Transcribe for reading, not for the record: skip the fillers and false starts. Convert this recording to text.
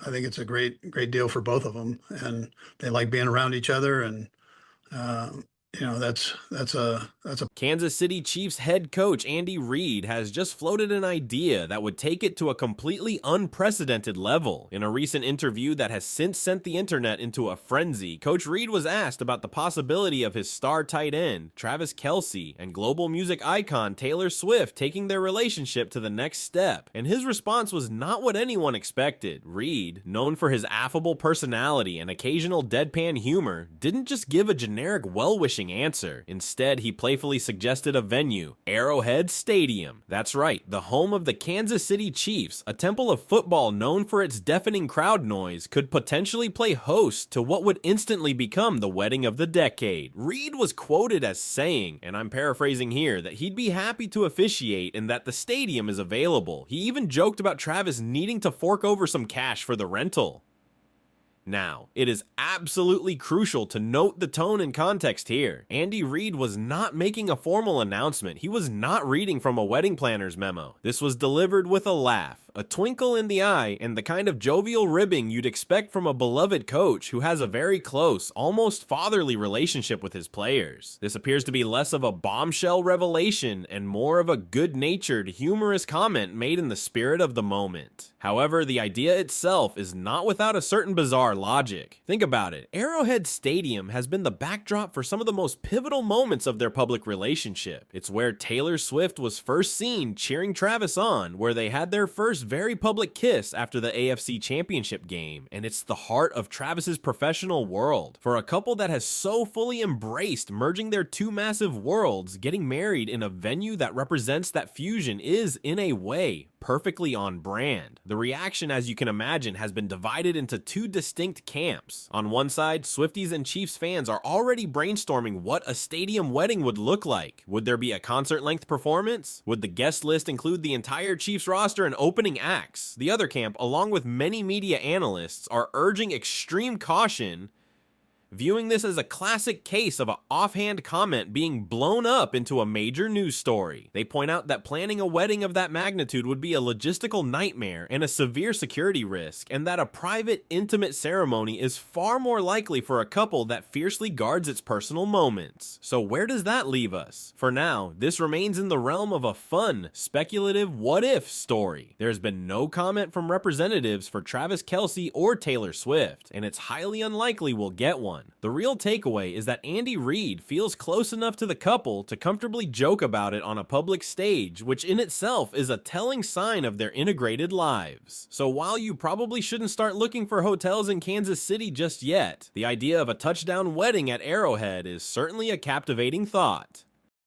I think it's a great deal for both of them, and they like being around each other. And uh, that's a Kansas City Chiefs head coach Andy Reid has just floated an idea that would take it to a completely unprecedented level. In a recent interview that has since sent the internet into a frenzy, Coach Reid was asked about the possibility of his star tight end, Travis-Kelce, and global music icon Taylor Swift taking their relationship to the next step, and his response was not what anyone expected. Reid, known for his affable personality and occasional deadpan humor, didn't just give a generic well-wishing answer. Instead, he playfully suggested a venue, Arrowhead Stadium. That's right, the home of the Kansas City Chiefs, a temple of football known for its deafening crowd noise, could potentially play host to what would instantly become the wedding of the decade. Reid was quoted as saying, and I'm paraphrasing here, that he'd be happy to officiate and that the stadium is available. He even joked about Travis needing to fork over some cash for the rental. Now, it is absolutely crucial to note the tone and context here. Andy Reid was not making a formal announcement. He was not reading from a wedding planner's memo. This was delivered with a laugh, a twinkle in the eye, and the kind of jovial ribbing you'd expect from a beloved coach who has a very close, almost fatherly relationship with his players. This appears to be less of a bombshell revelation and more of a good-natured, humorous comment made in the spirit of the moment. However, the idea itself is not without a certain bizarre logic. Think about it. Arrowhead Stadium has been the backdrop for some of the most pivotal moments of their public relationship. It's where Taylor Swift was first seen cheering Travis on, where they had their first very public kiss after the AFC Championship game, and it's the heart of Travis's professional world. For a couple that has so fully embraced merging their two massive worlds, getting married in a venue that represents that fusion is, in a way, perfectly on brand. The reaction, as you can imagine, has been divided into two distinct camps. On one side, Swifties and Chiefs fans are already brainstorming what a stadium wedding would look like. Would there be a concert-length performance? Would the guest list include the entire Chiefs roster and opening acts? The other camp, along with many media analysts, are urging extreme caution, viewing this as a classic case of an offhand comment being blown up into a major news story. They point out that planning a wedding of that magnitude would be a logistical nightmare and a severe security risk, and that a private, intimate ceremony is far more likely for a couple that fiercely guards its personal moments. So where does that leave us? For now, this remains in the realm of a fun, speculative what-if story. There's been no comment from representatives for Travis-Kelce or Taylor Swift, and it's highly unlikely we'll get one. The real takeaway is that Andy Reid feels close enough to the couple to comfortably joke about it on a public stage, which in itself is a telling sign of their integrated lives. So while you probably shouldn't start looking for hotels in Kansas City just yet, the idea of a touchdown wedding at Arrowhead is certainly a captivating thought.